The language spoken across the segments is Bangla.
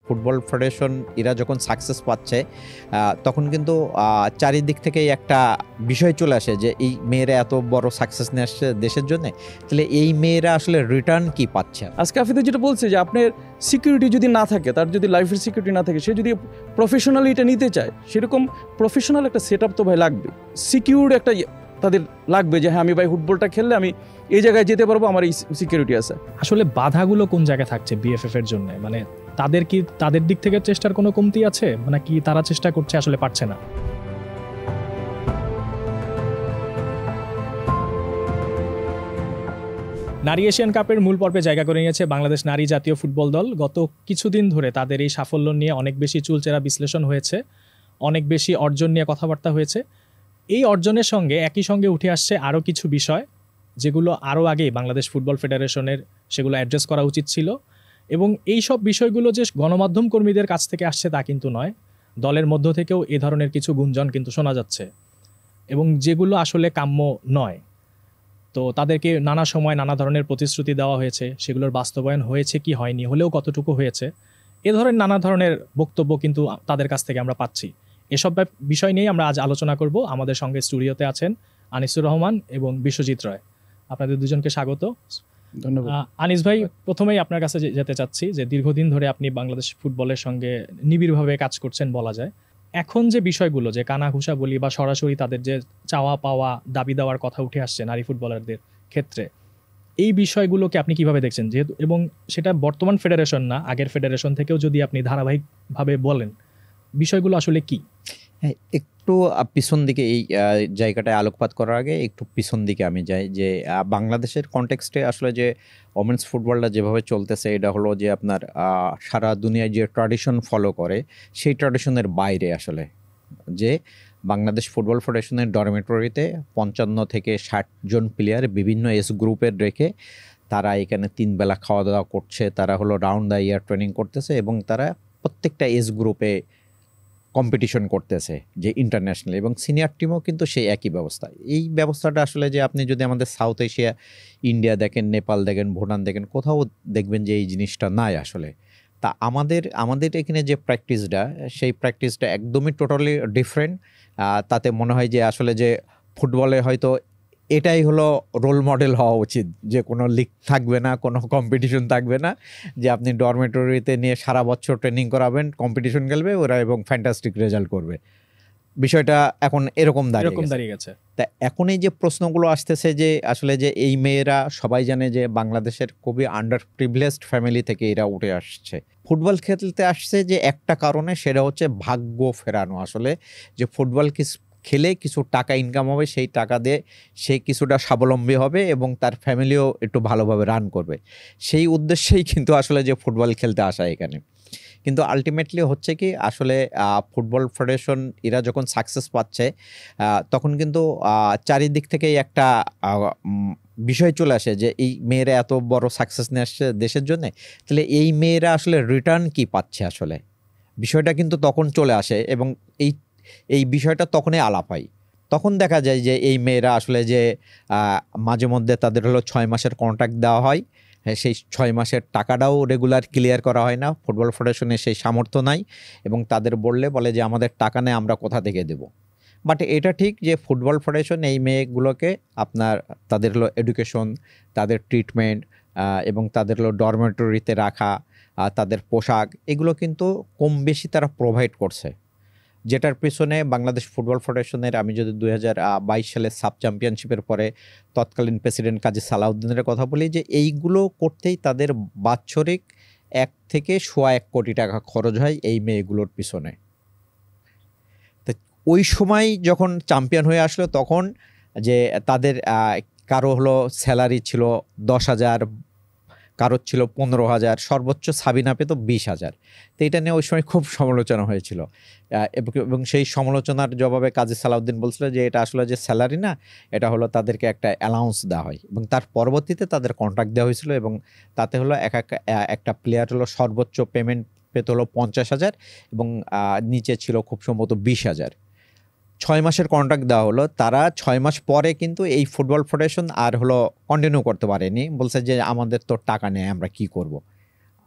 ফুটবল ফেডারেশন এরা যখন সাকসেস পাচ্ছে তখন কিন্তু চারিদিক থেকেই একটা বিষয় চলে আসে যে এই মেয়েরা এত বড় সাকসেস নিয়ে আসছে দেশের জন্য, তাহলে এই মেয়েরা আসলে রিটার্ন কি পাচ্ছে। আজকে আফিদে যেটা বলছে যে আপনার সিকিউরিটি যদি না থাকে, তার যদি লাইফের সিকিউরিটি না থাকে, সে যদি প্রফেশনালি এটা নিতে চায়, সেরকম প্রফেশনাল একটা সেট আপ তো ভাই লাগবে, সিকিউর একটা তাদের লাগবে যে হ্যাঁ আমি ভাই ফুটবলটা খেললে আমি এই জায়গায় যেতে পারবো, আমার এই সিকিউরিটি আছে। আসলে বাধাগুলো কোন জায়গায় থাকছে বিএফএফ এর জন্য? মানে তাদের দিক থেকে চেষ্টার কোনো কমতি আছে, মানে কি তারা চেষ্টা করছে আসলে পারছে না? নারী এশিয়ান কাপের মূল পর্বে জায়গা করে নিয়েছে বাংলাদেশ নারী জাতীয় ফুটবল দল। গত কিছুদিন ধরে তাদের এই সাফল্য নিয়ে অনেক বেশি চুলচেরা বিশ্লেষণ হয়েছে, অনেক বেশি অর্জন নিয়ে কথাবার্তা হয়েছে। এই অর্জনের সঙ্গে একই সঙ্গে উঠে আসছে আরও কিছু বিষয়, যেগুলো আরও আগেই বাংলাদেশ ফুটবল ফেডারেশনের সেগুলো অ্যাড্রেস করা উচিত ছিল। এবং এই সব বিষয়গুলো যে গণমাধ্যম কর্মীদের কাছ থেকে আসছে তা কিন্তু নয়, দলের মধ্য থেকেও এ ধরনের কিছু গুঞ্জন কিন্তু শোনা যাচ্ছে, এবং যেগুলো আসলে কাম্য নয়। তো তাদেরকে নানা সময় নানা ধরনের প্রতিশ্রুতি দেওয়া হয়েছে, সেগুলোর বাস্তবায়ন হয়েছে কি হয়নি, হলেও কতটুকু হয়েছে, এ ধরনের নানা ধরনের বক্তব্য কিন্তু তাদের কাছ থেকে আমরা পাচ্ছি। এসব বিষয় নিয়েই আমরা আজ আলোচনা করব। আমাদের সঙ্গে স্টুডিওতে আছেন আনিসুর রহমান এবং বিশ্বজিৎ রয়। আপনাদের দুজনকে স্বাগত। ধন্যবাদ। আনিস ভাই, প্রথমেই আপনার কাছে যেতে চাচ্ছি যে দীর্ঘদিন ধরে আপনি বাংলাদেশ ফুটবলের সঙ্গে নিবিড়ভাবে কাজ করছেন বলা যায়। এখন যে বিষয়গুলো, যে কানাঘুষা বলি বা সরাসরি তাদের যে চাওয়া পাওয়া দাবি দেওয়ার কথা উঠে আসছে নারী ফুটবলারদের ক্ষেত্রে, এই বিষয়গুলোকে আপনি কিভাবে দেখছেন? যেহেতু এবং সেটা বর্তমান ফেডারেশন না, আগের ফেডারেশন থেকেও যদি আপনি ধারাবাহিকভাবে বলেন, বিষয়গুলো আসলে কি? হ্যাঁ, একটু পিছন দিকে এই জায়গাটায় আলোকপাত করার আগে একটু পিছন দিকে আমি যাই যে বাংলাদেশের কনটেক্সটে আসলে যে ওমেন্স ফুটবলটা যেভাবে চলতেছে, এটা হলো যে আপনার সারা দুনিয়ায় যে ট্র্যাডিশন ফলো করে সেই ট্র্যাডিশনের বাইরে আসলে যে বাংলাদেশ ফুটবল ফেডারেশনের ডরমেটরিতে 55 থেকে 60 জন প্লেয়ার বিভিন্ন এজ গ্রুপের রেখে তারা এখানে 3 বেলা খাওয়া দাওয়া করছে, তারা হলো রাউন্ড দ্য ইয়ার ট্রেনিং করতেছে এবং তারা প্রত্যেকটা এজ গ্রুপে কম্পিটিশন করতেছে যে ইন্টারন্যাশনাল, এবং সিনিয়র টিমও কিন্তু সেই একই ব্যবস্থা। এই ব্যবস্থাটা আসলে যে আপনি যদি আমাদের সাউথ এশিয়া, ইন্ডিয়া দেখেন, নেপাল দেখেন, ভুটান দেখেন, কোথাও দেখবেন যে এই জিনিসটা নাই আসলে। তা আমাদের এখানে যে প্র্যাকটিসটা, সেই প্র্যাকটিসটা একদমই টোটালি ডিফারেন্ট। তাতে মনে হয় যে আসলে যে ফুটবলে হয়তো এটাই হলো রোল মডেল হওয়া উচিত, যে কোনো লিগ থাকবে না, কোনো কম্পিটিশন থাকবে না, যে আপনি ডরমেটরিতে নিয়ে সারা বছর ট্রেনিং করাবেন, কম্পিটিশন খেলবে ওরা এবং ফ্যান্টাস্টিক রেজাল্ট করবে। বিষয়টা এখন এরকম দাঁড়িয়ে গেছে। তা এখন এই যে প্রশ্নগুলো আসতেছে যে আসলে যে এই মেয়েরা, সবাই জানে যে বাংলাদেশের খুবই আন্ডার প্রিভিলেজড ফ্যামিলি থেকে এরা উঠে আসছে, ফুটবল খেলতে আসছে যে একটা কারণে, সেটা হচ্ছে ভাগ্য ফেরানো। আসলে যে ফুটবল খেলে কিছু টাকা ইনকাম হবে, সেই টাকা দিয়ে সে কিছুটা স্বাবলম্বী হবে এবং তার ফ্যামিলিও একটু ভালোভাবে রান করবে, সেই উদ্দেশ্যেই কিন্তু আসলে যে ফুটবল খেলতে আসা এখানে। কিন্তু আলটিমেটলি হচ্ছে কি, আসলে ফুটবল ফেডারেশন এরা যখন সাকসেস পাচ্ছে তখন কিন্তু চারিদিক থেকেই একটা বিষয় চলে আসে যে এই মেয়েরা এত বড় সাকসেস নিয়ে আসছে দেশের জন্যে, তাহলে এই মেয়েরা আসলে রিটার্ন কি পাচ্ছে আসলে, বিষয়টা কিন্তু তখন চলে আসে এবং এই বিষয়টা তখনই আলাপ হয়। তখন দেখা যায় যে এই মেয়েরা আসলে যে মাঝে মধ্যে তাদের হলো 6 মাসের কন্ট্রাক্ট দেওয়া হয়, সেই 6 মাসের টাকাটাও রেগুলার ক্লিয়ার করা হয় না, ফুটবল ফেডারেশনের সেই সামর্থ্য নাই এবং তাদের বলে যে আমাদের টাকা নেই, আমরা কোথা থেকে দেব। বাট এটা ঠিক যে ফুটবল ফেডারেশন এই মেয়েগুলোকে আপনার তাদের হলো এডুকেশন, তাদের ট্রিটমেন্ট এবং তাদের হলো ডরমেটরিতে রাখা, তাদের পোশাক, এগুলো কিন্তু কম বেশি তারা প্রোভাইড করছে, যেটার পেছনে বাংলাদেশ ফুটবল ফেডারেশনের, আমি যদি 2022 সালে সাব চ্যাম্পিয়নশিপের পরে তৎকালীন প্রেসিডেন্ট কাজী সালাউদ্দিনের কথা বলি, যে এইগুলো করতেই তাদের বাৎসরিক 1 থেকে 1.25 কোটি টাকা খরচ হয় এই মেয়েগুলোর পিছনে। তো ওই সময় যখন চ্যাম্পিয়ন হয়ে আসলো, তখন যে তাদের কারো হলো স্যালারি ছিল 10,000, কারোর ছিল 15,000, সর্বোচ্চ সাবিনা পেত 20,000। তো এটা নিয়ে ওই সময় খুব সমালোচনা হয়েছিল এবং সেই সমালোচনার জবাবে কাজী সালাউদ্দিন বলছিল যে এটা আসলে যে স্যালারি না, এটা হলো তাদেরকে একটা অ্যালাউন্স দেওয়া হয়, এবং তার পরবর্তীতে তাদের কন্ট্রাক্ট দেওয়া হয়েছিল এবং তাতে হলো একটা প্লেয়ার হলো সর্বোচ্চ পেমেন্ট পেত হলো 50,000 এবং নিচে ছিল খুব সম্ভবত 20,000। 6 মাসের কন্ট্রাক্ট দেওয়া হলো, তারা 6 মাস পরে কিন্তু এই ফুটবল ফেডারেশন আর হলো কন্টিনিউ করতে পারেনি, বলছে যে আমাদের তো টাকা নেই, আমরা কি করব,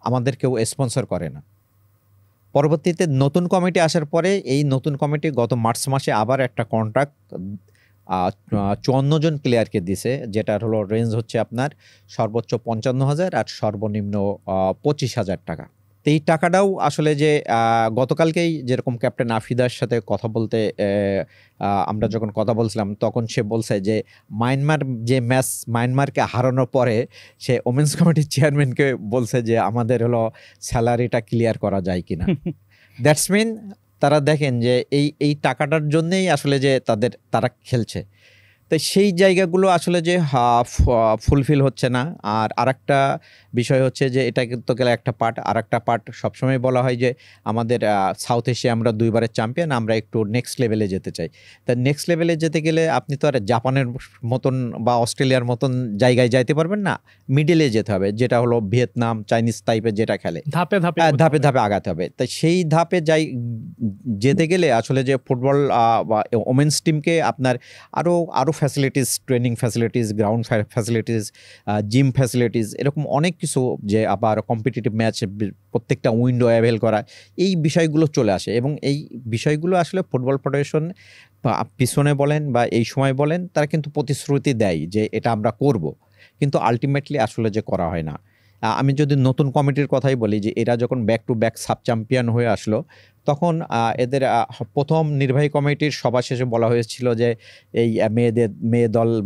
আমাদের কেউ স্পন্সর করে না। পরবর্তীতে নতুন কমিটি আসার পরে এই নতুন কমিটি গত মার্চ মাসে আবার একটা কন্ট্রাক্ট 54 জন প্লেয়ারকে দিছে, যেটার হলো রেঞ্জ হচ্ছে আপনার সর্বোচ্চ 55,000 আর সর্বনিম্ন 25,000 টাকা। তো এই টাকাটাও আসলে যে গতকালকেই যেরকম ক্যাপ্টেন আফিদার সাথে কথা বলতে আমরা যখন কথা বলছিলাম, তখন সে বলছে যে মায়ানমারকে হারানোর পরে সে ওমেন্স কমিটির চেয়ারম্যানকে বলছে যে আমাদের হলো স্যালারিটা ক্লিয়ার করা যায় কিনা। দ্যাটস মিন তারা দেখেন যে এই টাকাটার জন্যেই আসলে যে তারা খেলছে। তো সেই জায়গাগুলো আসলে যে ফুলফিল হচ্ছে না। আর আরেকটা বিষয় হচ্ছে যে এটা কিন্তু গেলে একটা পার্ট, আরেকটা পার্ট সবসময় বলা হয় যে আমাদের সাউথ এশিয়া আমরা 2বারের চ্যাম্পিয়ন, আমরা একটু নেক্সট লেভেলে যেতে চাই। তা নেক্সট লেভেলে যেতে গেলে আপনি তো আর জাপানের মতন বা অস্ট্রেলিয়ার মতন জায়গায় যাইতে পারবেন না, মিডিলে যেতে হবে, যেটা হলো ভিয়েতনাম, চাইনিজ টাইপের যেটা খেলে, ধাপে ধাপে ধাপে ধাপে আগাতে হবে। তাই সেই ধাপে যেতে গেলে আসলে যে ফুটবল বা ওমেন্স টিমকে আপনার আরও facilities, training facilities, ground facilities, gym facilities, এরকম অনেক কিছু, যে আবার কম্পিটিটিভ ম্যাচ প্রত্যেকটা উইন্ডো অ্যাভেল করা, এই বিষয়গুলো চলে আসে। এবং এই বিষয়গুলো আসলে ফুটবল ফেডারেশন পিছনে বলেন বা এই সময় বলেন, তারা কিন্তু প্রতিশ্রুতি দেয় যে এটা আমরা করব, কিন্তু আলটিমেটলি আসলে যে করা হয় না। আমি যদি নতুন কমিটির কথাই বলি, যে এরা যখন back to back sub champion হয়ে আসলো, তখন এদের প্রথম নির্বাহী কমিটির সভা শেষে বলা হয়েছিল যে এই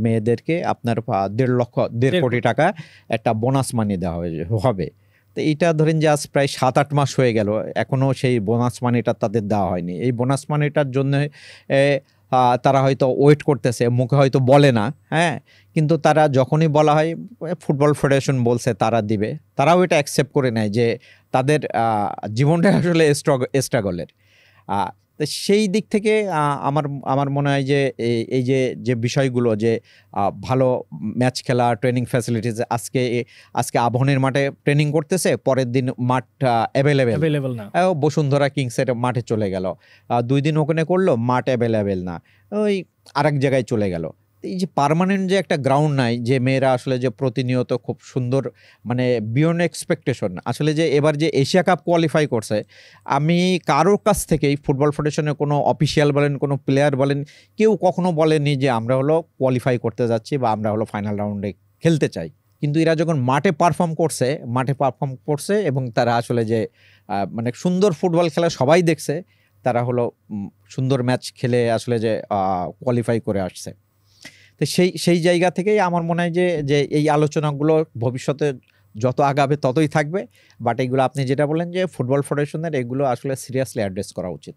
মেয়েদেরকে আপনার 1.5 কোটি টাকা একটা বোনাস মানি দেওয়া হবে। তো এইটা ধরেন যে আজ প্রায় 7-8 মাস হয়ে গেল, এখনও সেই বোনাস মানিটা তাদের দেওয়া হয়নি। এই বোনাস মানিটার জন্য তারা হয়তো ওয়েট করতেছে, মুখে হয়তো বলে না, হ্যাঁ, কিন্তু তারা যখনই বলা হয় ফুটবল ফেডারেশন বলছে তারা দিবে, তারাও এটা অ্যাকসেপ্ট করে নেয় যে তাদের জীবনটা আসলে স্ট্রাগলের। তো সেই দিক থেকে আমার মনে হয় যে এই যে বিষয়গুলো, যে ভালো ম্যাচ খেলা, ট্রেনিং ফ্যাসিলিটিস, আজকে আবাহনীর মাঠে ট্রেনিং করতেছে, পরের দিন মাঠ অ্যাভেলেবেল না, বসুন্ধরা কিংসের মাঠে চলে গেল, 2 দিন ওখানে করলো, মাঠ অ্যাভেলেবেল না, ওই আরেক জায়গায় চলে গেল। এই যে পার্মানেন্ট যে একটা গ্রাউন্ড নাই, যে মেয়েরা আসলে যে প্রতিনিয়ত খুব সুন্দর, মানে বিয়ন্ড এক্সপেকটেশন, আসলে যে এবার যে এশিয়া কাপ কোয়ালিফাই করছে, আমি কারোর কাছ থেকেই ফুটবল ফেডারেশনের কোনো অফিসিয়াল বলেন, কোনো প্লেয়ার বলেন, কেউ কখনো বলেনি যে আমরা হলো কোয়ালিফাই করতে যাচ্ছি বা আমরা হলো ফাইনাল রাউন্ডে খেলতে চাই। কিন্তু এরা যখন মাঠে পারফর্ম করছে এবং তারা আসলে যে মানে সুন্দর ফুটবল খেলা সবাই দেখছে, তারা হলো সুন্দর ম্যাচ খেলে আসলে যে কোয়ালিফাই করে আসছে। তো সেই জায়গা থেকেই আমার মনে হয় যে এই আলোচনাগুলো ভবিষ্যতে যত আগাবে ততই থাকবে। বাট এগুলো আপনি যেটা বলেন যে ফুটবল ফেডারেশনের, এগুলো আসলে সিরিয়াসলি অ্যাড্রেস করা উচিত।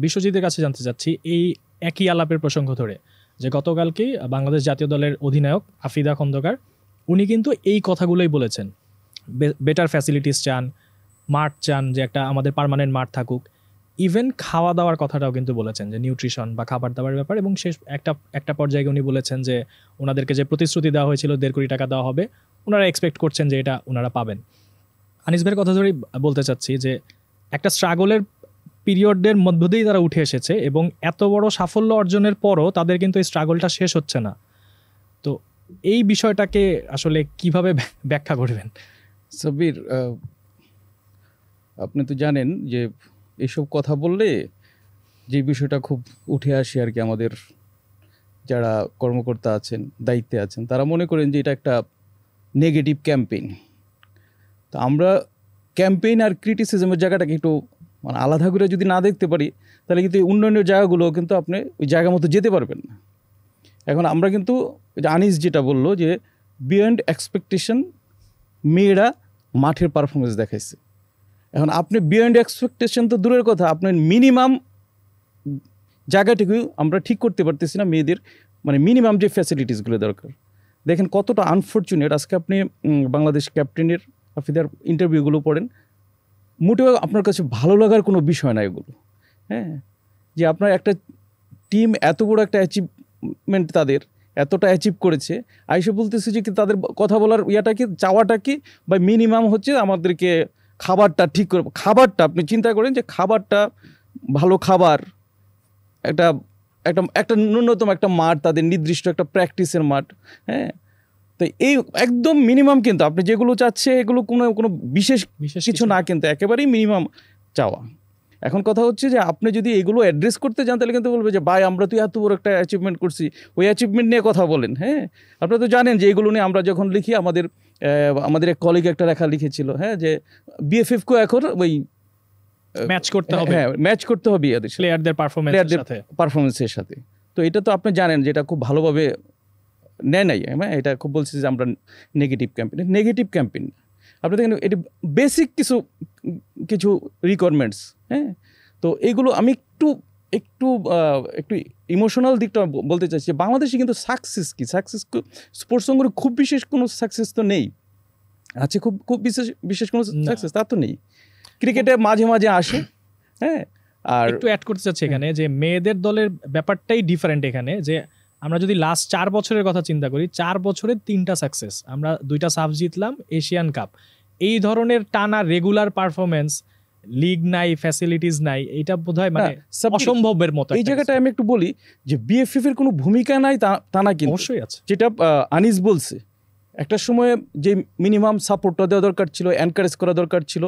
বিশ্বজিতের কাছে জানতে চাচ্ছি, এই একই আলাপের প্রসঙ্গ ধরে, যে গতকালকেই বাংলাদেশ জাতীয় দলের অধিনায়ক আফিদা খন্দকার, উনি কিন্তু এই কথাগুলোই বলেছেন, বেটার ফ্যাসিলিটিস চান, মাঠ চান, যে একটা আমাদের পার্মানেন্ট মাঠ থাকুক, ইভেন খাওয়া দাওয়ার কথাটাও কিন্তু বলেছেন, যে নিউট্রিশন বা খাবার দাবার ব্যাপার। এবং শেষ একটা পর্যায়ে উনি বলেছেন যে ওনাদেরকে যে প্রতিশ্রুতি দেওয়া হয়েছিল 1.5 কোটি টাকা দেওয়া হবে, ওনারা এক্সপেক্ট করছেন যে এটা ওনারা পাবেন। আনিস ভাইয়ের কথা ধরেই বলতে চাচ্ছি যে একটা স্ট্রাগলের পিরিয়ডের মধ্য দিয়েই তারা উঠে এসেছে, এবং এত বড় সাফল্য অর্জনের পরও তাদের কিন্তু এই স্ট্রাগলটা শেষ হচ্ছে না। তো এই বিষয়টাকে আসলে কিভাবে ব্যাখ্যা করবেন? সাব্বির, আপনি তো জানেন যে এইসব কথা বললে যে বিষয়টা খুব উঠে আসে আর কি, আমাদের যারা কর্মকর্তা আছেন, দায়িত্বে আছেন, তারা মনে করেন যে এটা একটা নেগেটিভ ক্যাম্পেইন। তো আমরা ক্যাম্পেইন আর ক্রিটিসিজমের জায়গাটাকে একটু মানে আলাদা করে যদি না দেখতে পারি, তাহলে কিন্তু উন্নয়নের জায়গাগুলো কিন্তু আপনি ওই জায়গা মতো যেতে পারবেন না। এখন আমরা কিন্তু আনিস যেটা বললো যে বিয়ন্ড এক্সপেকটেশন, মেয়েরা মাঠের পারফরমেন্স দেখাইছে। এখন আপনি বিয়ন্ড এক্সপেকটেশন তো দূরের কথা, আপনার মিনিমাম জায়গাটুকু আমরা ঠিক করতে পারতেছি না মেয়েদের, মানে মিনিমাম যে ফ্যাসিলিটিসগুলো দরকার। দেখেন কতটা আনফর্চুনেট, আজকে আপনি বাংলাদেশ ক্যাপ্টেনের আফিদার ইন্টারভিউগুলো পড়েন, মোটেও আপনার কাছে ভালো লাগার কোনো বিষয় না এগুলো। হ্যাঁ, যে আপনার একটা টিম এত বড় একটা অ্যাচিভমেন্ট, তাদের এতটা অ্যাচিভ করেছে, আইসে বলতেছে যে কি তাদের কথা বলার ইয়াটা কি, চাওয়াটা কি, বা মিনিমাম হচ্ছে আমাদেরকে খাবারটা ঠিক করে, খাবারটা আপনি চিন্তা করেন যে খাবারটা ভালো খাবার, একটা ন্যূনতম একটা মাঠ, তাদের নির্দিষ্ট একটা প্র্যাকটিসের মাঠ, হ্যাঁ, তো এই একদম মিনিমাম, কিন্তু আপনি যেগুলো চাচ্ছে এগুলো কোনো কোনো বিশেষ বিশেষ কিছু না, কিন্তু একেবারেই মিনিমাম চাওয়া। এখন কথা হচ্ছে যে আপনি যদি এগুলো অ্যাড্রেস করতে চান তাহলে কিন্তু বলবে যে ভাই আমরা তো এত বড় একটা অ্যাচিভমেন্ট করছি, ওই অ্যাচিভমেন্ট নিয়ে কথা বলেন। হ্যাঁ, আপনারা তো জানেন যে এগুলো নিয়ে আমরা যখন লিখি, আমাদের এক কলিগ একটা লেখা লিখেছিল, হ্যাঁ, যে বিএফএফকে এখন ওই ম্যাচ করতে হবে, হ্যাঁ ম্যাচ করতে হবে প্লেয়ারদের পারফরম্যান্সের সাথে। পারফরমেন্সের সাথে। তো এটা তো আপনি জানেন যে এটা খুব ভালোভাবে নেয় নাই। হ্যাঁ, এটা খুব বলছি যে আমরা নেগেটিভ ক্যাম্পেইন। আপনি দেখেন এটি বেসিক কিছু কিছু রিকোয়ারমেন্টস। হ্যাঁ, তো এইগুলো আমি একটু একটু একটু ইমোশনাল দিকটা বলতে চাইছি। বাংলাদেশে কিন্তু সাকসেস স্পোর্টস অঙ্গনে খুব বিশেষ কোনো সাকসেস তো নেই। আছে খুব খুব বিশেষ কোনো সাকসেস তা তো নেই। ক্রিকেটে মাঝে মাঝে আসে। হ্যাঁ, আর একটু অ্যাড করতে চাচ্ছি এখানে যে মেয়েদের দলের ব্যাপারটাই ডিফারেন্ট এখানে। যে আমরা যদি লাস্ট 4 বছরের কথা চিন্তা করি, 4 বছরে 3টা সাকসেস, আমরা 2টা সাফ জিতলাম, এশিয়ান কাপ। এই ধরনের টানা রেগুলার পারফরমেন্স, লিগ নাই, ফ্যাসিলিটিস নাই, এটা বোধহয় মানে অসম্ভবের মতো। এই জায়গাটা আমি একটু বলি যে বিএফএফ এর কোনো ভূমিকা নাই তা না, কিন্তু অবশ্যই আছে। যেটা আনিস বলছে, একটা সময়ে যে মিনিমাম সাপোর্টটা দেওয়া দরকার ছিল, এনকারেজ করা দরকার ছিল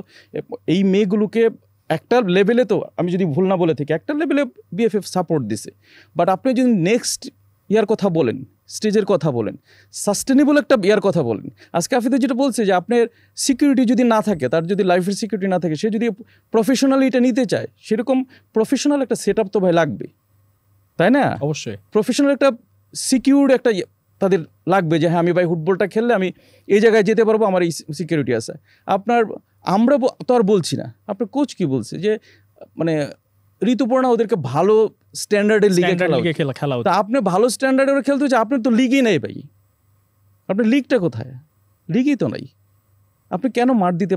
এই মেয়েগুলোকে একটা লেভেলে, তো আমি যদি ভুল না বলে থাকি একটা লেভেলে বিএফএফ সাপোর্ট দিছে। বাট আপনি যদি নেক্সট ইয়ার কথা বলেন, স্টেজের কথা বলেন, সাস্টেনেবল একটা ইয়ার কথা বলেন, আজকে আফিদা যেটা বলছে যে আপনার সিকিউরিটি যদি না থাকে, তার যদি লাইফের সিকিউরিটি না থাকে, সে যদি প্রফেশনালি এটা নিতে চায়, সেরকম প্রফেশনাল একটা সেট আপ তো ভাই লাগবে, তাই না? অবশ্যই প্রফেশনাল একটা সিকিউর একটা তাদের লাগবে যে হ্যাঁ আমি ভাই ফুটবলটা খেললে আমি এই জায়গায় যেতে পারবো, আমার এই সিকিউরিটি আছে। আমরা তো আর বলছি না, আপনার কোচ কি বলছে যে মানে ঋতুপর্ণা ওদেরকে ভালো স্ট্যান্ডার্ডের লিগে খেলা তা আপনি ভালো স্ট্যান্ডার্ডের খেলতে হচ্ছে, আপনার তো লিগই নেই ভাই। আপনার লিগটা কোথায়? লিগই তো নাই। আপনি কেন মাঠ দিতে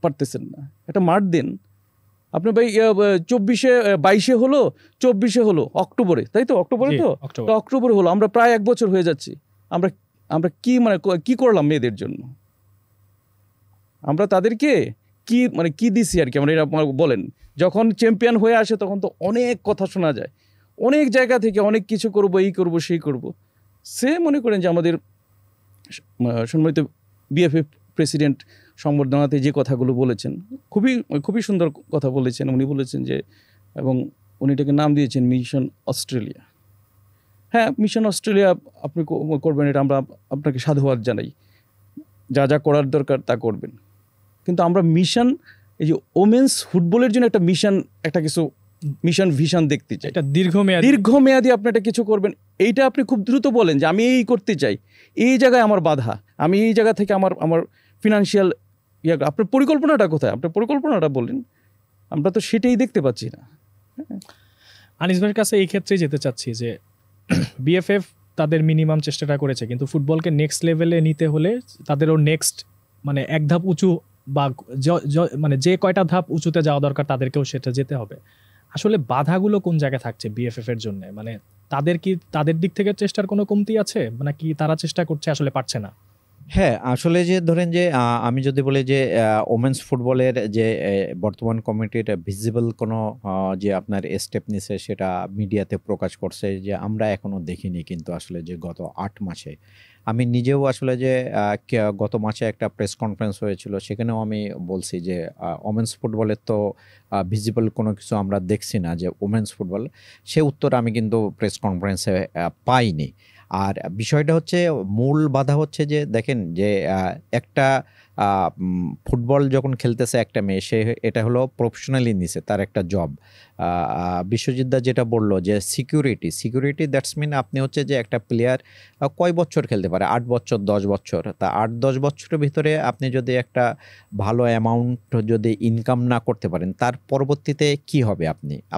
পারতেছেন না? একটা মাঠ দিন। আপনি ভাই 22 হলো, 24 হলো অক্টোবরে, তাই তো? অক্টোবরে তো অক্টোবরে হলো, আমরা প্রায় 1 বছর হয়ে যাচ্ছি। আমরা কি করলাম মেয়েদের জন্য? আমরা তাদেরকে কি দিছি আর কি? আমরা এটা বলেন, যখন চ্যাম্পিয়ন হয়ে আসে তখন তো অনেক কথা শোনা যায়, অনেক জায়গা থেকে অনেক কিছু করবো, এই করবো সেই করবো। সে মনে করেন যে আমাদের সম্মানিত বিএফএফ প্রেসিডেন্ট সংবর্ধনাতে যে কথাগুলো বলেছেন, খুবই সুন্দর কথা বলেছেন। উনি বলেছেন যে, এবং উনি এটাকে নাম দিয়েছেন মিশন অস্ট্রেলিয়া। হ্যাঁ, মিশন অস্ট্রেলিয়া আপনি করবেন, এটা আমরা আপনাকে সাধুবাদ জানাই। যা যা করার দরকার তা করবেন, কিন্তু আমরা মিশন, এই যে ওমেন্স ফুটবলের জন্য একটা মিশন, একটা কিছু মিশন ভিশন দেখতে চাই, এটা দীর্ঘমেয়াদী আপনি একটা কিছু করবেন। এইটা আপনি খুব দ্রুত বলেন যে আমি এই করতে চাই, এই জায়গায় আমার বাধা, আমি এই জায়গা থেকে আমার ফিনান্সিয়াল আপনার পরিকল্পনাটা কোথায়? আপনার পরিকল্পনাটা বলেন। আমরা তো সেটাই দেখতে পাচ্ছি না। আনিস ভাইয়ের কাছে এই ক্ষেত্রে যেতে চাচ্ছি যে বিএফএফ তাদের মিনিমাম চেষ্টাটা করেছে, কিন্তু ফুটবলকে নেক্সট লেভেলে নিতে হলে তাদেরও নেক্সট মানে এক ধাপ উঁচু বা মানে যে কয়টা ধাপ উঁচুতে যাওয়া দরকার তাদেরকেও সেটা যেতে হবে। আসলে বাধাগুলো কোন জায়গায় থাকছে বিএফএফ এর জন্য? মানে তাদের দিক থেকে চেষ্টার কোনো কমতি আছে, মানে কি তারা চেষ্টা করছে আসলে পারছে না? হ্যাঁ, আসলে যে ধরেন যে আমি যদি বলি যে ওমেন্স ফুটবলের যে বর্তমান কমিটির ভিজিবল কোনো যে আপনার স্টেপ নিছে সেটা মিডিয়াতে প্রকাশ করছে, যে আমরা এখনো দেখিনি। কিন্তু আসলে যে গত 8 মাসে আমি নিজেও আসলে যে গত মাসে একটা প্রেস কনফারেন্স হয়েছিল, সেখানেও আমি বলছি যে ওমেন্স ফুটবলের তো ভিজিবল কোনো কিছু আমরা দেখছি না যে ওমেন্স ফুটবল, সে উত্তর আমি কিন্তু প্রেস কনফারেন্সে পাইনি। আর বিষয়টা হচ্ছে, মূল বাধা হচ্ছে যে দেখেন যে একটা ফুটবল যখন খেলতেছে একটা মেয়ে, সে এটা হলো প্রফেশনালি নিছে, তার একটা জব। বিশ্বজিৎদা যেটা বললো যে সিকিউরিটি দ্যাটস মিন আপনি হচ্ছে যে একটা প্লেয়ার কয় বছর খেলতে পারে? 8 বছর 10 বছর। তা 8-10 বছরের ভিতরে আপনি যদি একটা ভালো অ্যামাউন্ট যদি ইনকাম না করতে পারেন, তার পরবর্তীতে কি হবে?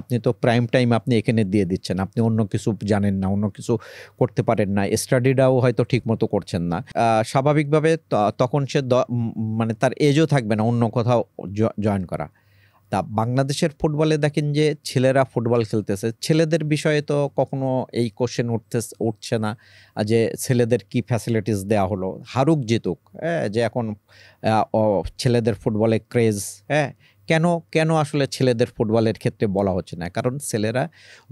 আপনি তো প্রাইম টাইম আপনি এখানে দিয়ে দিচ্ছেন, আপনি অন্য কিছু জানেন না, অন্য কিছু করতে পারেন না, স্টাডিটাও হয়তো ঠিক মতো করছেন না। স্বাভাবিকভাবে তখন সে মানে তার এজও থাকবে না অন্য কোথাও জয়েন করা। তা বাংলাদেশের ফুটবলে দেখেন যে ছেলেরা ফুটবল খেলতেছে, ছেলেদের বিষয়ে তো কখনো এই কোশ্চেন উঠছে না যে ছেলেদের কি ফ্যাসিলিটিস দেওয়া হলো, হারুক জিতুক, যে এখন ছেলেদের ফুটবলে ক্রেজ, কেন কেন আসলে ছেলেদের ফুটবলের ক্ষেত্রে বলা হচ্ছে না? কারণ ছেলেরা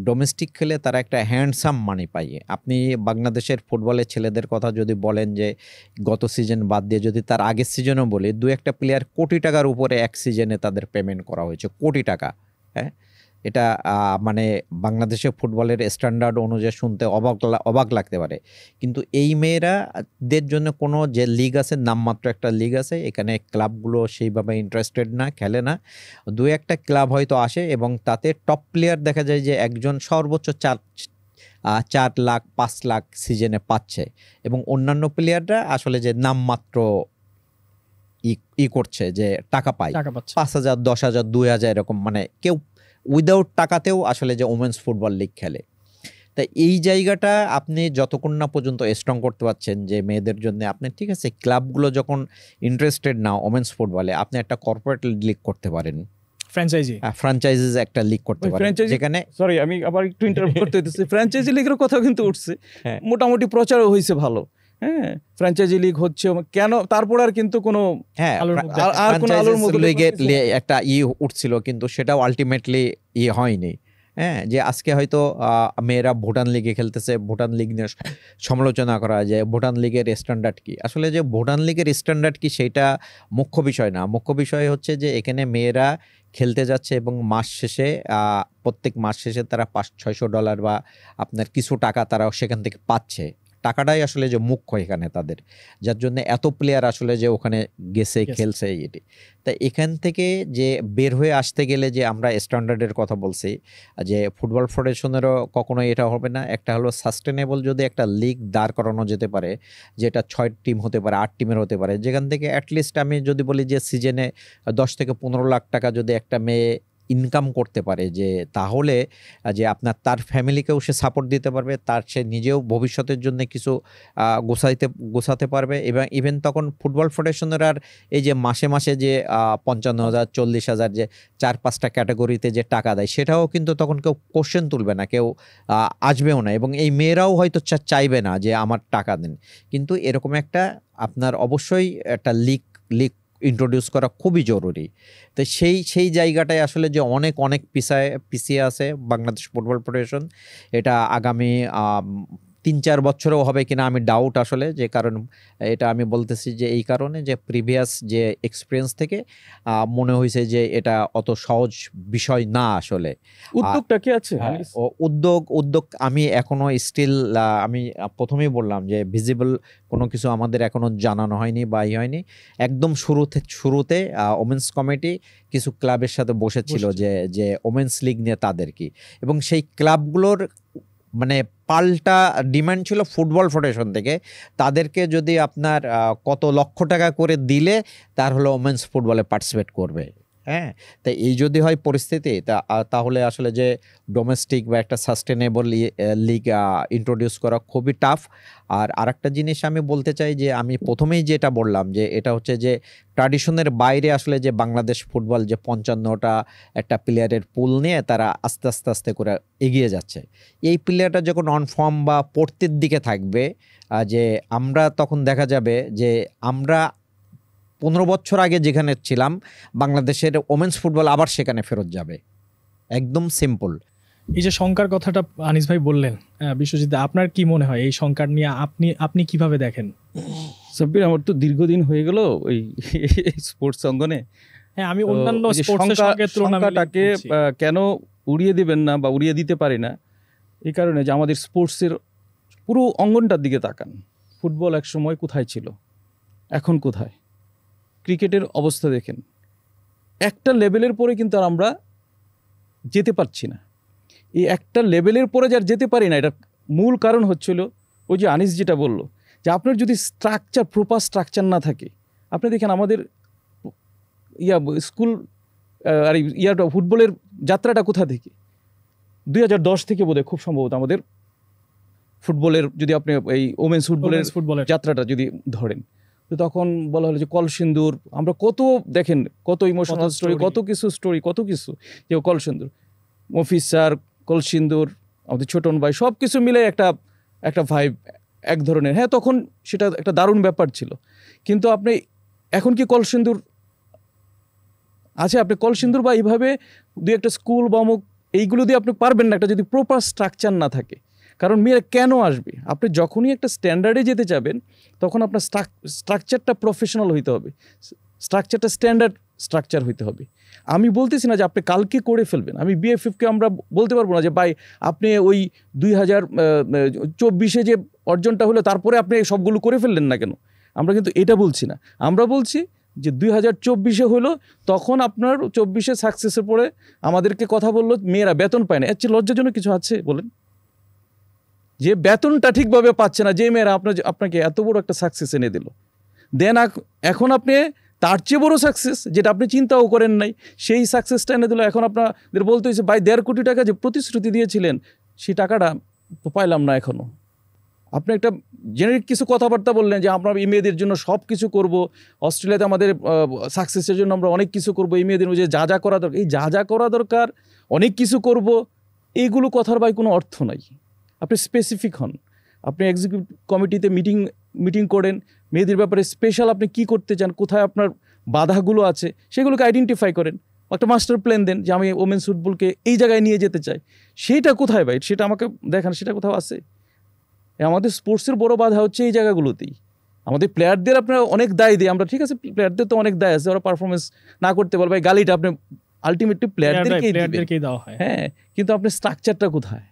ডোমেস্টিক খেলে তারা একটা হ্যান্ডসাম মানি পায়। আপনি বাংলাদেশের ফুটবলের ছেলেদের কথা যদি বলেন যে গত সিজন বাদ দিয়ে যদি তার আগের সিজনও বলি, ২-১টা প্লেয়ার কোটি টাকার উপরে এক সিজনে তাদের পেমেন্ট করা হয়েছে। কোটি টাকা। হ্যাঁ? এটা মানে বাংলাদেশের ফুটবলের স্ট্যান্ডার্ড অনুযায়ী শুনতে অবাক লাগতে পারে। কিন্তু এই মেয়েরাদের জন্য কোনো যে লিগ আছে, নামমাত্র একটা লিগ আছে, এখানে ক্লাবগুলো সেইভাবে ইন্টারেস্টেড না, খেলে না। ২-১টা ক্লাব হয়তো আসে এবং তাতে টপ প্লেয়ার দেখা যায় যে একজন সর্বোচ্চ ৪ লাখ ৫ লাখ সিজনে পাচ্ছে এবং অন্যান্য প্লেয়াররা আসলে যে নামমাত্র করছে যে টাকা পায়, টাকা পাচ্ছে। ৫,০০০, ১০,০০০, ২,০০০ এরকম, মানে কেউ উইদাউট টাকাতেও আসলে যে ওমেন্স ফুটবল লিগ খেলে। তাই এই জায়গাটা আপনি যতক্ষণ না পর্যন্ত স্ট্রং করতে পারছেন যে মেয়েদের জন্য, আপনি ঠিক আছে ক্লাবগুলো যখন ইন্টারেস্টেড না ওমেন্স ফুটবলে, আপনি একটা কর্পোরেট লিগ করতে পারেন, ফ্র্যাঞ্চাইজিস একটা লিগ করতে পারেন, যেখানে সরি আমি আবার একটু ইন্টারাপ্ট করতে হইতেছি, ফ্র্যাঞ্চাইজি লিগের কথা কিন্তু উঠছে, হ্যাঁ। মোটামুটি প্রচারও হয়েছে ভালো। হ্যাঁ, ফ্র্যাঞ্চাইজি লিগ হচ্ছে, কেন তারপর আর কিন্তু কোনো হ্যাঁ আলোর মুখ আর কোনো আলোর মতো লিগের একটা উঠছিল, কিন্তু সেটাও আলটিমেটলি হয়নি। হ্যাঁ, যে আজকে হয়তো মেয়েরা ভুটান লিগে খেলতেছে, ভুটান লিগ নিয়ে সমালোচনা করা যায়, ভুটান লিগের স্ট্যান্ডার্ড কি। আসলে যে ভুটান লিগের স্ট্যান্ডার্ড কি সেইটা মুখ্য বিষয় না। মুখ্য বিষয় হচ্ছে যে এখানে মেয়েরা খেলতে যাচ্ছে এবং মাস শেষে প্রত্যেক মাস শেষে তারা $500-600 বা আপনার কিছু টাকা তারা সেখান থেকে পাচ্ছে। টাকাটাই আসলে যে মুখ্য এখানে তাদের, যার জন্য এত প্লেয়ার আসলে যে ওখানে গেছে খেলছে। এটি তাই এখান থেকে যে বের হয়ে আসতে গেলে যে আমরা স্ট্যান্ডার্ডের কথা বলছি, যে ফুটবল ফেডারেশনেরও কখনোই এটা হবে না। একটা হলো সাস্টেনেবল যদি একটা লিগ দাঁড় করানো যেতে পারে, যেটা 6 টিম হতে পারে, 8 টিমের হতে পারে, যেখান থেকে অ্যাটলিস্ট আমি যদি বলি যে সিজনে 10 থেকে 15 লাখ টাকা যদি একটা মেয়ে ইনকাম করতে পারে, যে তাহলে যে আপনার তার ফ্যামিলিকেও সে সাপোর্ট দিতে পারবে, তার সে নিজেও ভবিষ্যতের জন্য কিছু গোছাতে পারবে। এবং ইভেন তখন ফুটবল ফেডারেশনের আর এই যে মাসে মাসে যে 55,000 40,000 যে 4-5টা ক্যাটাগরিতে যে টাকা দেয়, সেটাও কিন্তু তখন কেউ কোশ্চেন তুলবে না, কেউ আসবেও না, এবং এই মেয়েরাও হয়তো চাইবে না যে আমার টাকা দেন। কিন্তু এরকম একটা আপনার অবশ্যই একটা লিগ ইন্ট্রোডিউস করা খুবই জরুরি। তো সেই জায়গাটায় আসলে যে অনেক পিছিয়ে আছে বাংলাদেশ ফুটবল ফেডারেশন। এটা আগামী 3-4 বছরেও হবে কিনা আমি ডাউট আসলে, যে কারণ এটা আমি বলতেছি যে এই কারণে যে প্রিভিয়াস যে এক্সপিরিয়েন্স থেকে মনে হয়েছে যে এটা অত সহজ বিষয় না আসলে। উদ্যোগটা কি আছে? উদ্যোগ আমি এখনো স্টিল আমি প্রথমেই বললাম যে ভিজিবল কোনো কিছু আমাদের এখনো জানানো হয়নি বা হয়নি। একদম শুরুতে ওমেন্স কমিটি কিছু ক্লাবের সাথে বসেছিল যে ওমেন্স লিগ নিয়ে তাদের কি, এবং সেই ক্লাবগুলোর মানে পাল্টা ডিমান্ড ছিল ফুটবল ফেডারেশন থেকে, তাদেরকে যদি আপনার কত লক্ষ টাকা করে দিলে তার হলো ওমেন্স ফুটবলে পার্টিসিপেট করবে। হ্যাঁ, তাই এই যদি হয় পরিস্থিতি, তাহলে আসলে যে ডোমেস্টিক বা একটা সাস্টেনেবল লিগ ইন্ট্রোডিউস করা খুবই টাফ। আর আরেকটা জিনিস আমি বলতে চাই যে আমি প্রথমেই যেটা বললাম যে এটা হচ্ছে যে ট্র্যাডিশনের বাইরে আসলে যে বাংলাদেশ ফুটবল যে 55টা একটা প্লেয়ারের পুল নিয়ে তারা আস্তে করে এগিয়ে যাচ্ছে। এই প্লেয়ারটা যখন অন ফর্ম বা পড়তির দিকে থাকবে, যে আমরা তখন দেখা যাবে যে আমরা 15 বছর আগে যেখানে ছিলাম, বাংলাদেশের ওমেন্স ফুটবল আবার সেখানে ফেরত যাবে। একদম সিম্পল। এই যে শঙ্কার কথাটা আনিস ভাই বললেন, বিশ্বজিৎ আপনার কি মনে হয় এই শঙ্কার নিয়ে আপনি কিভাবে দেখেন? সাব্বির, আমার তো দীর্ঘদিন হয়ে গেল ওই স্পোর্টস অঙ্গনে। হ্যাঁ, আমি অন্যান্য স্পোর্টসের সঙ্গে তুলনাটাকে কেন উড়িয়ে দিবেন না বা উড়িয়ে দিতে পারি না, এই কারণে যে আমাদের স্পোর্টসের পুরো অঙ্গনটার দিকে তাকান। ফুটবল এক সময় কোথায় ছিল, এখন কোথায়? ক্রিকেটের অবস্থা দেখেন, একটা লেভেলের পরে কিন্তু আর আমরা যেতে পারছি না। এই একটা লেভেলের পরে যার যেতে পারি না, এটার মূল কারণ হচ্ছিল ওই যে আনিস যেটা বলল, যে আপনার যদি প্রপার স্ট্রাকচার না থাকে। আপনি দেখেন আমাদের স্কুল আর ফুটবলের যাত্রাটা কোথা থেকে? 2010 থেকে বোধহয় খুব সম্ভবত আমাদের ফুটবলের, যদি আপনি এই ওমেন্স ফুটবলের যাত্রাটা যদি ধরেন, তো তখন বলা হলো যে কলসিন্দুর, আমরা কত ইমোশনাল স্টোরি, কত কিছু যে কলসিন্দুর, মফিজ স্যার, কলসিন্দুর, আমাদের ছোটন ভাই, সব কিছু মিলে একটা ভাইব এক ধরনের। হ্যাঁ, তখন সেটা একটা দারুণ ব্যাপার ছিল। কিন্তু আপনি এখন কি কলসিন্দুর আছে আপনি কলসিন্দুর বা এইভাবে দুই একটা স্কুল বা অমুক এইগুলো দিয়ে আপনি পারবেন না একটা যদি প্রপার স্ট্রাকচার না থাকে। কারণ মেয়েরা কেন আসবে, আপনি যখনই একটা স্ট্যান্ডার্ডে যেতে যাবেন তখন আপনার স্ট্রাকচারটা প্রফেশনাল হইতে হবে, স্ট্রাকচারটা স্ট্যান্ডার্ড স্ট্রাকচার হইতে হবে। আমি বলতেছি না যে আপনি কালকে করে ফেলবেন, আমি বিএফএফকে আমরা বলতে পারবো না যে ভাই আপনি ওই 2024 যে অর্জনটা হলো তারপরে আপনি সবগুলো করে ফেললেন না কেন, আমরা কিন্তু এটা বলছি না। আমরা বলছি যে 2024 হলো, তখন আপনার 24 সাকসেসের পরে আমাদেরকে কথা বললো মেয়েরা বেতন পায় না। এর চেয়ে লজ্জাজনক কিছু আছে বলেন? যে বেতনটা ঠিকভাবে পাচ্ছে না, যে মেয়েরা আপনাকে এত বড় একটা সাকসেস এনে দিল, দেন এখন আপনি তার চেয়ে বড় সাকসেস যেটা আপনি চিন্তাও করেন নাই সেই সাকসেসটা এনে দিল। এখন আপনাদের বলতে হয়েছে ভাই 1.5 কোটি টাকা যে প্রতিশ্রুতি দিয়েছিলেন সেই টাকাটা তো পাইলাম না এখনও। আপনি একটা জেনারিক কিছু কথাবার্তা বললেন যে আমরা এই মেয়েদের জন্য সব কিছু করবো, অস্ট্রেলিয়াতে আমাদের সাকসেসের জন্য আমরা অনেক কিছু করবো, এই মেয়েদের যে যা করা দরকার, এই যা করা দরকার অনেক কিছু করব, এইগুলো কথার ভাই কোনো অর্থ নাই। আপনি স্পেসিফিক হন, আপনি এক্সিকিউটিভ কমিটিতে মিটিং করেন, মেয়েদের ব্যাপারে স্পেশাল আপনি কি করতে চান, কোথায় আপনার বাধাগুলো আছে সেগুলোকে আইডেন্টিফাই করেন, একটা মাস্টার প্ল্যান দেন যে আমি ওমেন্স ফুটবলকে এই জায়গায় নিয়ে যেতে চাই। সেইটা কোথায় ভাই, সেটা আমাকে দেখান, সেটা কোথাও আছে? আমাদের স্পোর্টসের বড় বাধা হচ্ছে এই জায়গাগুলোতেই। আমাদের প্লেয়ারদের আপনারা অনেক দায় দিই আমরা, ঠিক আছে প্লেয়ারদের তো অনেক দায় আছে, ওরা পারফরমেন্স না করতে পারবে, গালিটা আপনি আলটিমেটলি প্লেয়ারদেরকেই দেওয়া হয়। হ্যাঁ, কিন্তু আপনার স্ট্রাকচারটা কোথায়?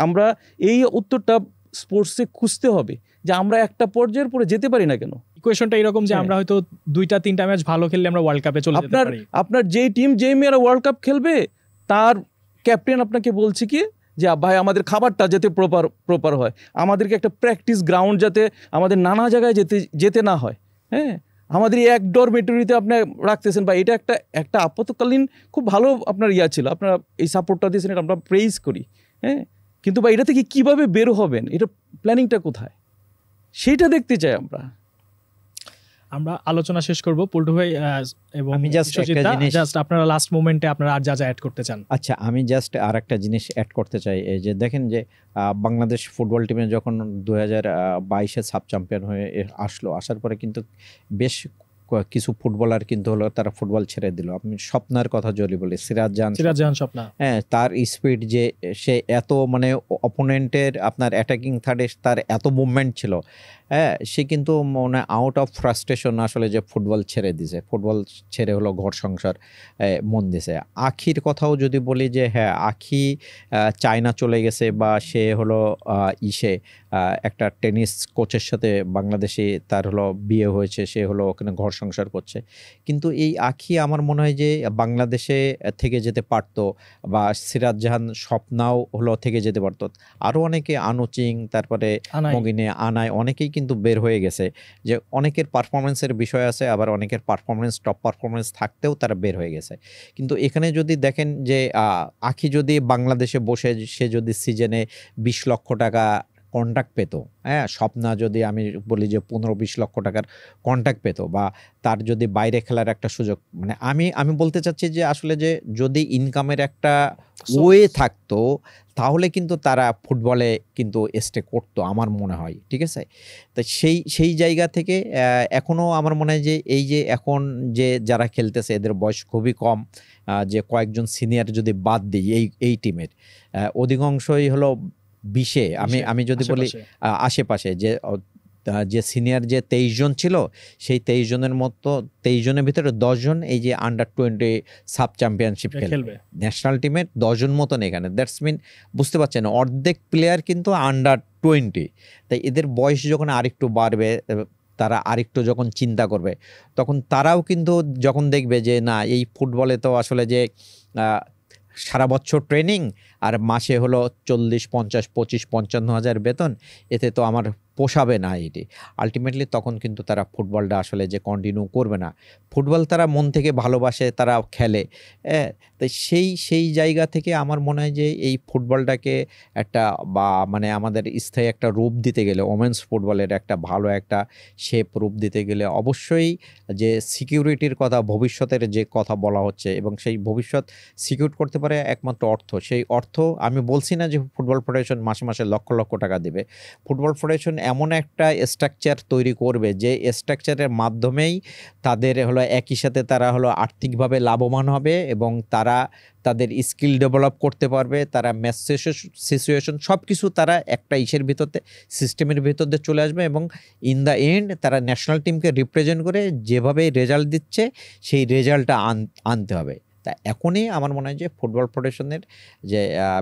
আমরা এই উত্তরটা স্পোর্টসে খুঁজতে হবে যে আমরা একটা পর্যায়ের পরে যেতে পারি না কেন। ইকুয়েশনটা এরকম যে আমরা হয়তো 2-3টা ম্যাচ ভালো খেললে আমরা ওয়ার্ল্ড কাপে চলে যেতে পারি। আপনার যেই টিম যেই মেয়েরা ওয়ার্ল্ড কাপ খেলবে তার ক্যাপ্টেন আপনাকে বলছে কি যে ভাই আমাদের খাবারটা যাতে প্রপার হয়, আমাদেরকে একটা প্র্যাকটিস গ্রাউন্ড যাতে আমাদের নানা জায়গায় যেতে না হয়। হ্যাঁ, আমাদের এই এক ডরমেটরিতে আপনি রাখতেছেন বা এটা একটা আপতকালীন খুব ভালো আপনার ছিল, আপনারা এই সাপোর্টটা দিয়েছেন, এটা আমরা প্রেইজ করি। হ্যাঁ, কিন্তু বা এটা থেকে কীভাবে বের হবেন, এটা প্ল্যানিংটা কোথায়, সেইটা দেখতে চাই আমরা। আলোচনা শেষ করব পল্টু ভাই এবং আমি জাস্ট আপনারা লাস্ট মোমেন্টে আপনারা আর যা অ্যাড করতে চান। আচ্ছা, আমি জাস্ট আর একটা জিনিস অ্যাড করতে চাই। এই যে দেখেন যে বাংলাদেশ ফুটবল টিমে যখন 2022-এ সাব চ্যাম্পিয়ন হয়ে আসার পরে কিন্তু বেশ কিছু ফুটবলার কিন্তু হলো তারা ফুটবল ছেড়ে দিল। আমি স্বপ্নার কথা যদি বলি, সিরাজ জাহান স্বপ্না, হ্যাঁ, তার স্পিড যে সে এত মানে অপোনেন্টের আপনার অ্যাটাকিং থার্ডে তার এত মুভমেন্ট ছিল, হ্যাঁ, সে কিন্তু মানে আউট অফ ফ্রাস্ট্রেশন আসলে যে ফুটবল ছেড়ে দিছে, ফুটবল ছেড়ে হলো ঘর সংসার মন দিছে। আখির কথাও যদি বলি যে হ্যাঁ, আখি চায়না চলে গেছে বা সে হলো একটা টেনিস কোচের সাথে বাংলাদেশে তার হলো বিয়ে হয়েছে, সে হলো ওখানে ঘর সংসার করছে। কিন্তু এই আখি আমার মনে হয় যে বাংলাদেশে থেকে যেতে পারতো, বা সিরাজ জাহান স্বপ্নাও হলো থেকে যেতে পারতো। আরও অনেকে, আনুচিং, তারপরে মগিনে, আনায়, অনেকেই কিন্তু বের হয়ে গেছে। যে অনেকের পারফরমেন্সের বিষয় আছে, আবার অনেকের পারফরমেন্স টপ পারফরমেন্স থাকতেও তারা বের হয়ে গেছে। কিন্তু এখানে যদি দেখেন যে আখি যদি বাংলাদেশে বসে সে যদি সিজনে 20 লক্ষ টাকা কন্ট্রাক্ট পেত, হ্যাঁ, স্বপ্না যদি আমি বলি যে 15-20 লক্ষ টাকার কন্ট্রাক্ট পেত, বা তার যদি বাইরে খেলার একটা সুযোগ, মানে আমি বলতে চাচ্ছি যে আসলে যে যদি ইনকামের একটা ওয়ে থাকতো তাহলে কিন্তু তারা ফুটবলে কিন্তু স্টে করতো আমার মনে হয়, ঠিক আছে? তো সেই জায়গা থেকে এখনও আমার মনে হয় যে এই যে এখন যে যারা খেলতেছে এদের বয়স খুবই কম, যে কয়েকজন সিনিয়র যদি বাদ দিই এই টিমের অধিকাংশই হলো 20-এ, আমি যদি বলি আশেপাশে যে সিনিয়র যে 23 জন ছিল, সেই 23 জনের মতো 23 জনের ভিতরে 10 জন এই যে আন্ডার-20 সাব চ্যাম্পিয়নশিপ খেলবে ন্যাশনাল টিমের 10 জন মতন এখানে। দ্যাটস মিন, বুঝতে পারছেন, অর্ধেক প্লেয়ার কিন্তু আন্ডার-20। তাই এদের বয়স যখন আরেকটু বাড়বে, তারা আরেকটু যখন চিন্তা করবে, তখন তারাও কিন্তু যখন দেখবে যে না, এই ফুটবলে তো আসলে যে সারা বছর ট্রেনিং আর মাসে হলো 40, 50, 25, 55 হাজার বেতন, এতে তো আমার পোষাবে না এটি। আলটিমেটলি তখন কিন্তু তারা ফুটবলটা আসলে যে কন্টিনিউ করবে না। ফুটবল তারা মন থেকে ভালোবাসে, তারা খেলে। তাই সেই জায়গা থেকে আমার মনে হয় যে এই ফুটবলটাকে একটা বা মানে আমাদের স্থায়ী একটা রূপ দিতে গেলে, ওমেন্স ফুটবলের একটা ভালো একটা শেপ রূপ দিতে গেলে অবশ্যই যে সিকিউরিটির কথা, ভবিষ্যতের যে কথা বলা হচ্ছে, এবং সেই ভবিষ্যৎ সিকিউর করতে পারে একমাত্র অর্থ। সেই অর্থ আমি বলছি না যে ফুটবল ফেডারেশন মাসে মাসে লক্ষ লক্ষ টাকা দেবে। ফুটবল ফেডারেশন এমন একটা স্ট্রাকচার তৈরি করবে যে স্ট্রাকচারের মাধ্যমেই তাদের হলো একই সাথে তারা হলো আর্থিকভাবে লাভবান হবে এবং তারা তাদের স্কিল ডেভেলপ করতে পারবে, তারা ম্যাচ সিচুয়েশন সব কিছু তারা একটা ইসের ভিতরতে সিস্টেমের ভিতর দিয়ে চলে আসবে এবং ইন দ্য এন্ড তারা ন্যাশনাল টিমকে রিপ্রেজেন্ট করে যেভাবে রেজাল্ট দিচ্ছে সেই রেজাল্টটা আনতে হবে। তা এখনই আমার মনে হয় যে ফুটবল ফেডারেশনের যে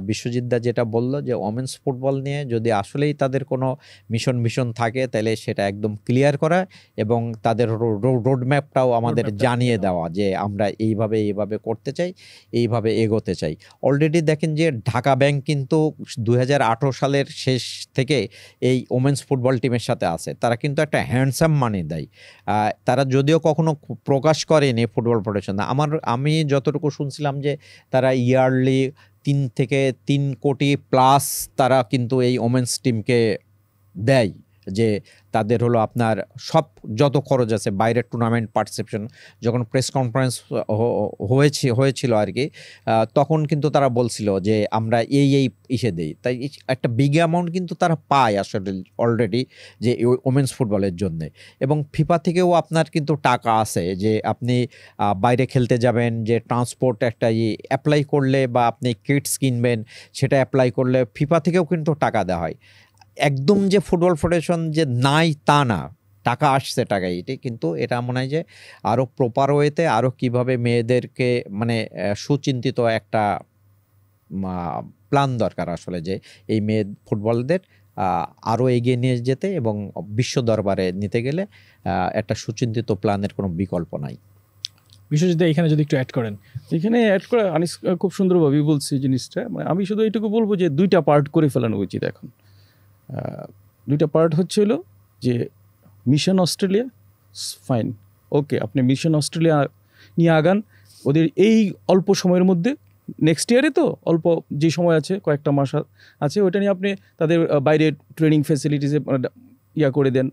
বিশ্বজিৎ দা যেটা বললো যে ওমেন্স ফুটবল নিয়ে যদি আসলেই তাদের কোনো মিশন থাকে তাহলে সেটা একদম ক্লিয়ার করা এবং তাদের রোড ম্যাপটাও আমাদের জানিয়ে দেওয়া যে আমরা এইভাবে করতে চাই, এইভাবে এগোতে চাই। অলরেডি দেখেন যে ঢাকা ব্যাংক কিন্তু 2018 সালের শেষ থেকে এই ওমেন্স ফুটবল টিমের সাথে আছে, তারা কিন্তু একটা হ্যান্ডসাম মানি দেয়। তারা যদিও কখনো প্রকাশ করেনি ফুটবল ফেডারেশন, আমি যতটুকু শুনছিলাম যে তারা ইয়ারলি 3 থেকে 3 কোটি প্লাস তারা কিন্তু এই ওমেন্স টিমকে দেয়, যে তাদের হলো আপনার সব যত খরচ আছে, বাইরের টুর্নামেন্ট পার্টিসিপেশন, যখন প্রেস কনফারেন্স হয়েছিল আর কি, তখন কিন্তু তারা বলছিল যে আমরা এই ইসে দেই। তাই একটা বিগ অ্যামাউন্ট কিন্তু তারা পায় আসলে অলরেডি যে ওমেন্স ফুটবলের জন্যে। এবং ফিফা থেকেও আপনার কিন্তু টাকা আছে, যে আপনি বাইরে খেলতে যাবেন, যে ট্রান্সপোর্ট একটা অ্যাপ্লাই করলে বা আপনি কিটস কিনবেন সেটা অ্যাপ্লাই করলে ফিফা থেকেও কিন্তু টাকা দেওয়া হয়। একদম যে ফুটবল ফেডারেশন যে নাই তা না, টাকা আসছে, টাকা এটি কিন্তু এটা মনে হয় যে আরও প্রপার ওয়েতে আরও কীভাবে মেয়েদেরকে মানে সুচিন্তিত একটা প্ল্যান দরকার আসলে, যে এই মেয়ে ফুটবলদের আরও এগিয়ে নিয়ে যেতে এবং বিশ্ব দরবারে নিতে গেলে একটা সুচিন্তিত প্ল্যানের কোনো বিকল্প নাই। বিশ্বজিৎ এখানে যদি একটু অ্যাড করেন। এখানে অ্যাড করে আনিস খুব সুন্দরভাবেই বলছি জিনিসটা। মানে আমি শুধু এইটুকু বলবো যে 2টা পার্ট করে ফেলানো উচিত এখন। 2টা পার্ট হচ্ছিল যে মিশন অস্ট্রেলিয়া, ফাইন, ওকে, আপনি মিশন অস্ট্রেলিয়া নিয়ে আগান, ওদের এই অল্প সময়ের মধ্যে, নেক্সট ইয়ারে তো অল্প যে সময় আছে, কয়েকটা মাস আছে, ওইটা নিয়ে আপনি তাদের বাইরে ট্রেনিং ফ্যাসিলিটিসে করে দেন,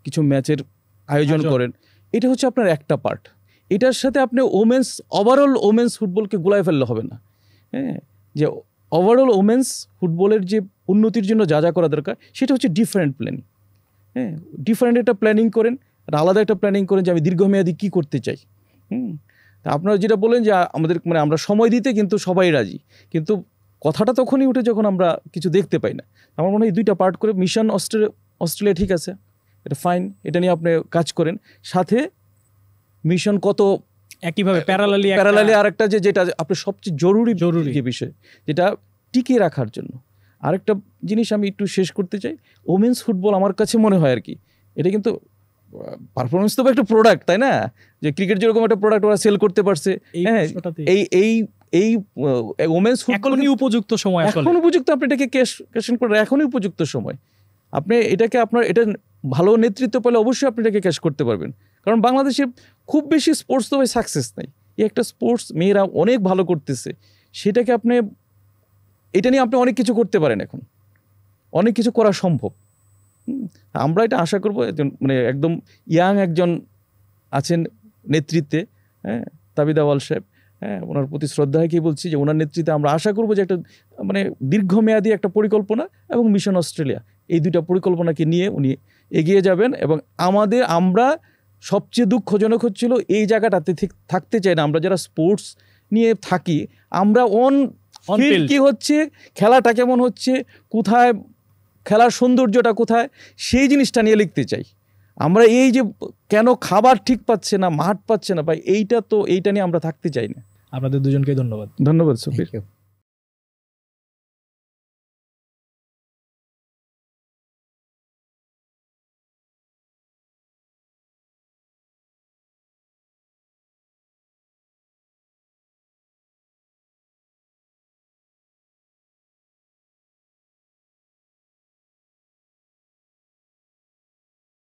কিছু ম্যাচের আয়োজন করেন। এটা হচ্ছে আপনার একটা পার্ট। এটার সাথে আপনি ওভারঅল ওমেন্স ফুটবলকে গোলায় ফেললে হবে না। হ্যাঁ, যে ওভারঅল ওমেন্স ফুটবলের যে উন্নতির জন্য যা করা দরকার সেটা হচ্ছে ডিফারেন্ট প্ল্যানিং। হ্যাঁ, ডিফারেন্ট একটা প্ল্যানিং করেন, আর আলাদা একটা প্ল্যানিং করেন যে আমি দীর্ঘমেয়াদী কী করতে চাই। তা আপনারা যেটা বলেন যে আমাদের মানে আমরা সময় দিতে কিন্তু সবাই রাজি, কিন্তু কথাটা তখনই উঠে যখন আমরা কিছু দেখতে পাই না। আমার মনে হয় 2টা পার্ট করে মিশন অস্ট্রেলিয়া ঠিক আছে, এটা ফাইন, এটা নিয়ে আপনি কাজ করেন। সাথে মিশন কত একইভাবে প্যারালালি আরেকটা যেটা আপনার সবচেয়ে জরুরি যে বিষয়, যেটা টিকিয়ে রাখার জন্য আরেকটা জিনিস আমি একটু শেষ করতে চাই। ওমেন্স ফুটবল আমার কাছে মনে হয় আর কি, এটা কিন্তু পারফরমেন্স তো একটা প্রোডাক্ট, তাই না? যে ক্রিকেট যেরকম একটা প্রোডাক্ট ওরা সেল করতে পারছে, হ্যাঁ, এই ওমেন্স ফুটবল উপযুক্ত সময়, এখন উপযুক্ত, আপনি এটাকে ক্যাশ করে এখনই উপযুক্ত সময়। আপনি এটাকে আপনার এটা ভালো নেতৃত্ব পেলে অবশ্যই আপনি এটাকে ক্যাশ করতে পারবেন। কারণ বাংলাদেশে খুব বেশি স্পোর্টস তো ভাই সাকসেস নাই, এই একটা স্পোর্টস মেয়েরা অনেক ভালো করতেছে, সেটাকে আপনি এটা নিয়ে আপনি অনেক কিছু করতে পারেন, এখন অনেক কিছু করা সম্ভব। আমরা এটা আশা করবো, মানে একদম ইয়াং একজন আছেন নেতৃত্বে, হ্যাঁ, তাবিদা ওয়াল সাহেব, হ্যাঁ, ওনার প্রতি শ্রদ্ধা রেখেই বলছি যে ওনার নেতৃত্বে আমরা আশা করবো যে একটা মানে দীর্ঘমেয়াদী একটা পরিকল্পনা এবং মিশন অস্ট্রেলিয়া, এই 2টা পরিকল্পনাকে নিয়ে উনি এগিয়ে যাবেন। এবং আমরা সবচেয়ে দুঃখজনক হচ্ছিল এই জায়গাটাতে থাকতে চাই না, আমরা যারা স্পোর্টস নিয়ে থাকি, আমরা ফিল্ড কি হচ্ছে, খেলাটা কেমন হচ্ছে, কোথায় খেলার সৌন্দর্যটা কোথায়, সেই জিনিসটা নিয়ে লিখতে চাই। আমরা এই যে কেন খাবার ঠিক পাচ্ছে না, মাঠ পাচ্ছে না ভাই, এইটা নিয়ে আমরা থাকতে চাই না। আপনাদের দুজনকে ধন্যবাদ। সুফির।